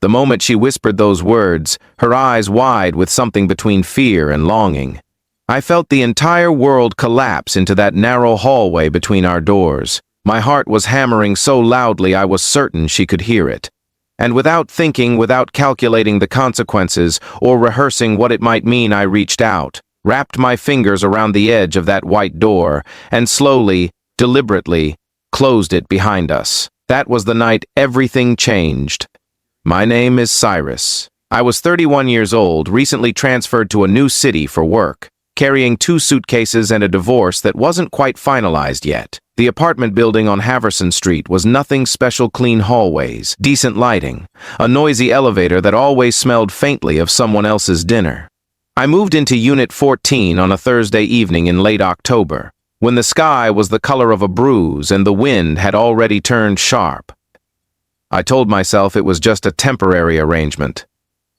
The moment she whispered those words, her eyes wide with something between fear and longing. I felt the entire world collapse into that narrow hallway between our doors. My heart was hammering so loudly I was certain she could hear it. And without thinking, without calculating the consequences or rehearsing what it might mean, I reached out, wrapped my fingers around the edge of that white door, and slowly, deliberately, closed it behind us. That was the night everything changed. My name is Cyrus. I was 31 years old, recently transferred to a new city for work, carrying 2 suitcases and a divorce that wasn't quite finalized yet. The apartment building on Haverson Street was nothing special: clean hallways, decent lighting, a noisy elevator that always smelled faintly of someone else's dinner. I moved into Unit 14 on a Thursday evening in late October, when the sky was the color of a bruise and the wind had already turned sharp. I told myself it was just a temporary arrangement.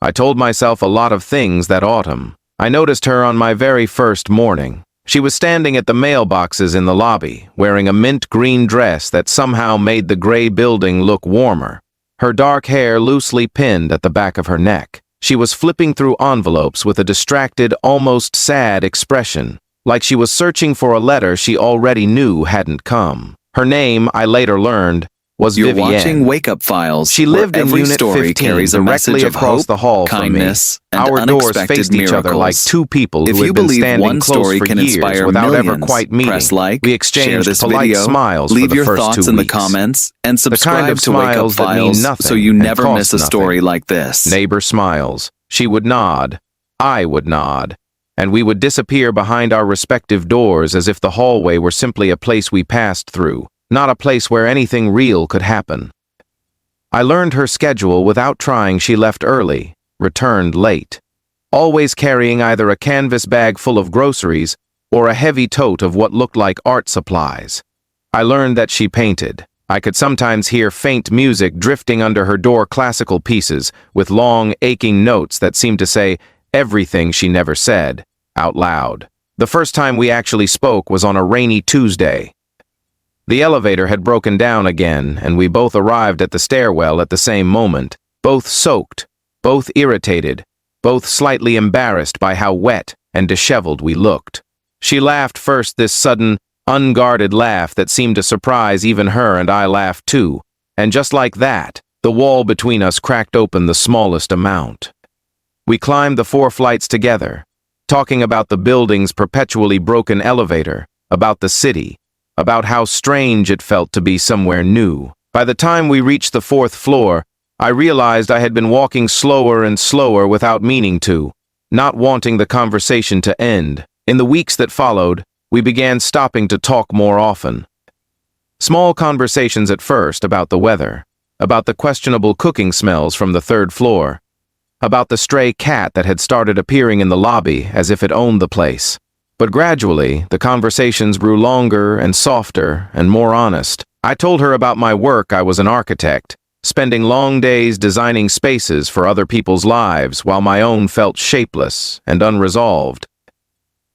I told myself a lot of things that autumn. I noticed her on my very first morning. She was standing at the mailboxes in the lobby, wearing a mint green dress that somehow made the gray building look warmer, her dark hair loosely pinned at the back of her neck. She was flipping through envelopes with a distracted, almost sad expression, like she was searching for a letter she already knew hadn't come. Her name, I later learned, was You're Vivienne. watching Wake Up Files. She lived in every Unit story 15, carries a directly message of across hope, the hall from me. kindness, and Our doors unexpected faced each other like miracles. two people If who you had been believe standing one close story for can years inspire without ever millions, quite meeting. press like, We share exchanged this polite video, smiles leave for the your first thoughts 2 in the weeks. comments, and The kind subscribe of to Wake Up smiles that mean Files nothing so you and never cost miss a story nothing. like this. Neighbor smiles. She would nod. I would nod. And we would disappear behind our respective doors as if the hallway were simply a place we passed through, not a place where anything real could happen. I learned her schedule without trying. She left early, returned late, always carrying either a canvas bag full of groceries or a heavy tote of what looked like art supplies. I learned that she painted. I could sometimes hear faint music drifting under her door, classical pieces with long, aching notes that seemed to say everything she never said, out loud. The first time we actually spoke was on a rainy Tuesday. The elevator had broken down again, and we both arrived at the stairwell at the same moment, both soaked, both irritated, both slightly embarrassed by how wet and disheveled we looked. She laughed first, this sudden, unguarded laugh that seemed to surprise even her, and I laughed too. And just like that, the wall between us cracked open the smallest amount. We climbed the 4 flights together, talking about the building's perpetually broken elevator, about the city, about how strange it felt to be somewhere new. By the time we reached the 4th floor, I realized I had been walking slower and slower without meaning to, not wanting the conversation to end. In the weeks that followed, we began stopping to talk more often. Small conversations at first about the weather, about the questionable cooking smells from the 3rd floor, about the stray cat that had started appearing in the lobby as if it owned the place. But gradually, the conversations grew longer and softer and more honest. I told her about my work. I was an architect, spending long days designing spaces for other people's lives while my own felt shapeless and unresolved.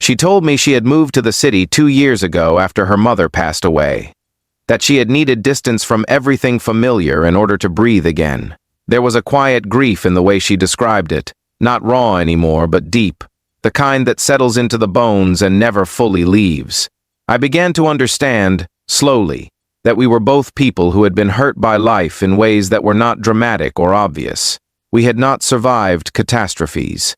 She told me she had moved to the city 2 years ago after her mother passed away, that she had needed distance from everything familiar in order to breathe again. There was a quiet grief in the way she described it, not raw anymore, but deep, the kind that settles into the bones and never fully leaves. I began to understand, slowly, that we were both people who had been hurt by life in ways that were not dramatic or obvious. We had not survived catastrophes.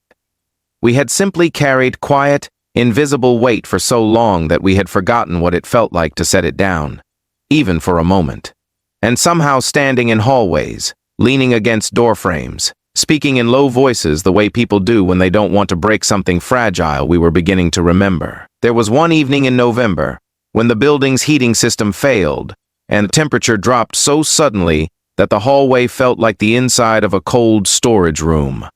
We had simply carried quiet, invisible weight for so long that we had forgotten what it felt like to set it down, even for a moment. And somehow standing in hallways, leaning against door frames, speaking in low voices the way people do when they don't want to break something fragile, we were beginning to remember. There was one evening in November when the building's heating system failed and the temperature dropped so suddenly that the hallway felt like the inside of a cold storage room.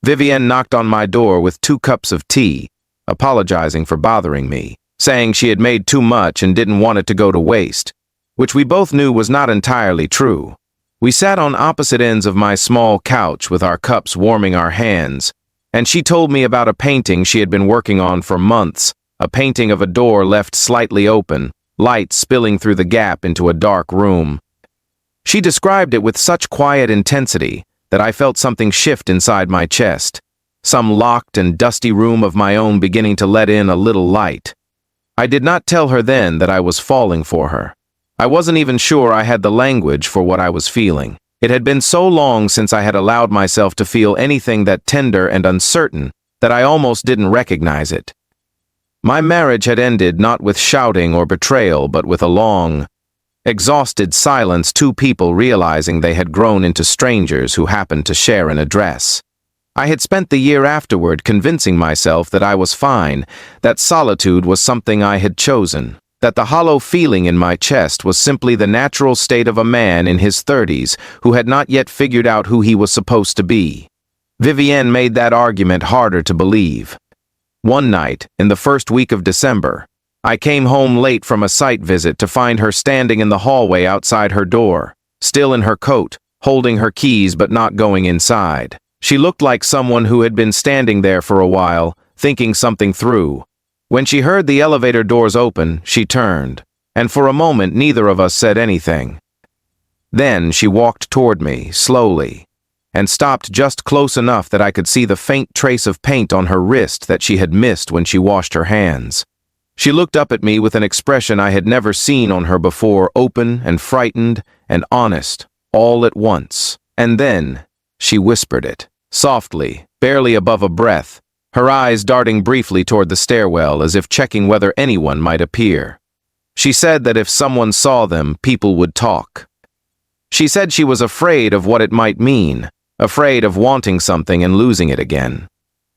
Vivienne knocked on my door with 2 cups of tea, apologizing for bothering me, saying she had made too much and didn't want it to go to waste, which we both knew was not entirely true. We sat on opposite ends of my small couch with our cups warming our hands, and she told me about a painting she had been working on for months, a painting of a door left slightly open, light spilling through the gap into a dark room. She described it with such quiet intensity that I felt something shift inside my chest, some locked and dusty room of my own beginning to let in a little light. I did not tell her then that I was falling for her. I wasn't even sure I had the language for what I was feeling. It had been so long since I had allowed myself to feel anything that tender and uncertain that I almost didn't recognize it. My marriage had ended not with shouting or betrayal, but with a long, exhausted silence, two people realizing they had grown into strangers who happened to share an address. I had spent the year afterward convincing myself that I was fine, that solitude was something I had chosen, that the hollow feeling in my chest was simply the natural state of a man in his 30s who had not yet figured out who he was supposed to be. Vivienne made that argument harder to believe. One night, in the first week of December, I came home late from a site visit to find her standing in the hallway outside her door, still in her coat, holding her keys but not going inside. She looked like someone who had been standing there for a while, thinking something through. When she heard the elevator doors open, she turned, and for a moment neither of us said anything. Then she walked toward me, slowly, and stopped just close enough that I could see the faint trace of paint on her wrist that she had missed when she washed her hands. She looked up at me with an expression I had never seen on her before, open and frightened and honest, all at once. And then she whispered it, softly, barely above a breath, her eyes darting briefly toward the stairwell as if checking whether anyone might appear. She said that if someone saw them, people would talk. She said she was afraid of what it might mean, afraid of wanting something and losing it again.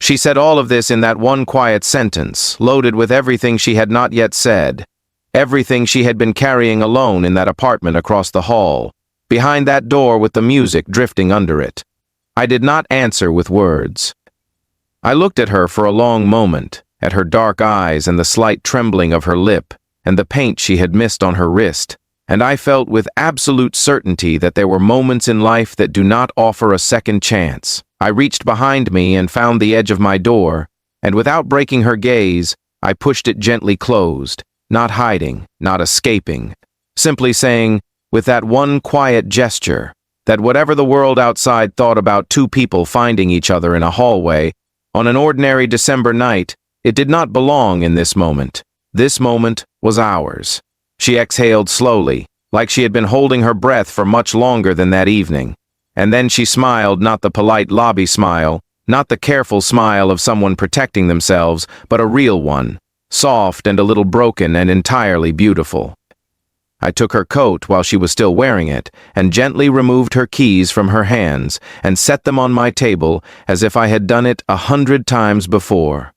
She said all of this in that one quiet sentence, loaded with everything she had not yet said, everything she had been carrying alone in that apartment across the hall, behind that door with the music drifting under it. I did not answer with words. I looked at her for a long moment, at her dark eyes and the slight trembling of her lip, and the paint she had missed on her wrist, and I felt with absolute certainty that there were moments in life that do not offer a second chance. I reached behind me and found the edge of my door, and without breaking her gaze, I pushed it gently closed, not hiding, not escaping, simply saying, with that one quiet gesture, that whatever the world outside thought about two people finding each other in a hallway, on an ordinary December night, it did not belong in this moment. This moment was ours. She exhaled slowly, like she had been holding her breath for much longer than that evening. And then she smiled, not the polite lobby smile, not the careful smile of someone protecting themselves, but a real one, soft and a little broken and entirely beautiful. I took her coat while she was still wearing it, and gently removed her keys from her hands and set them on my table as if I had done it 100 times before.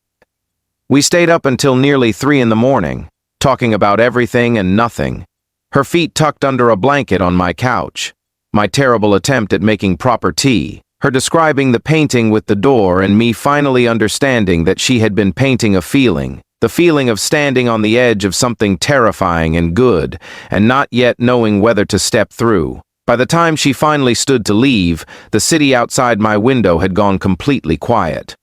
We stayed up until nearly 3 in the morning, talking about everything and nothing, her feet tucked under a blanket on my couch, my terrible attempt at making proper tea, her describing the painting with the door and me finally understanding that she had been painting a feeling, the feeling of standing on the edge of something terrifying and good, and not yet knowing whether to step through. By the time she finally stood to leave, the city outside my window had gone completely quiet.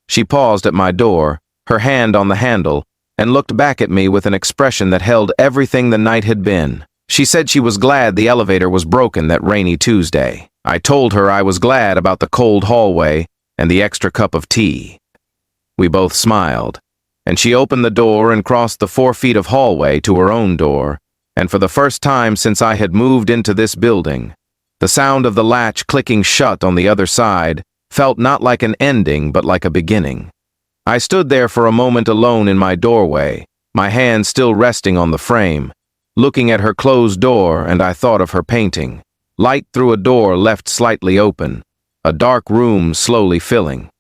She paused at my door, her hand on the handle, and looked back at me with an expression that held everything the night had been. She said she was glad the elevator was broken that rainy Tuesday. I told her I was glad about the cold hallway and the extra cup of tea. We both smiled, and she opened the door and crossed the 4 feet of hallway to her own door, and for the first time since I had moved into this building, the sound of the latch clicking shut on the other side felt not like an ending but like a beginning. I stood there for a moment alone in my doorway, my hand still resting on the frame, looking at her closed door, and I thought of her painting. Light through a door left slightly open, a dark room slowly filling.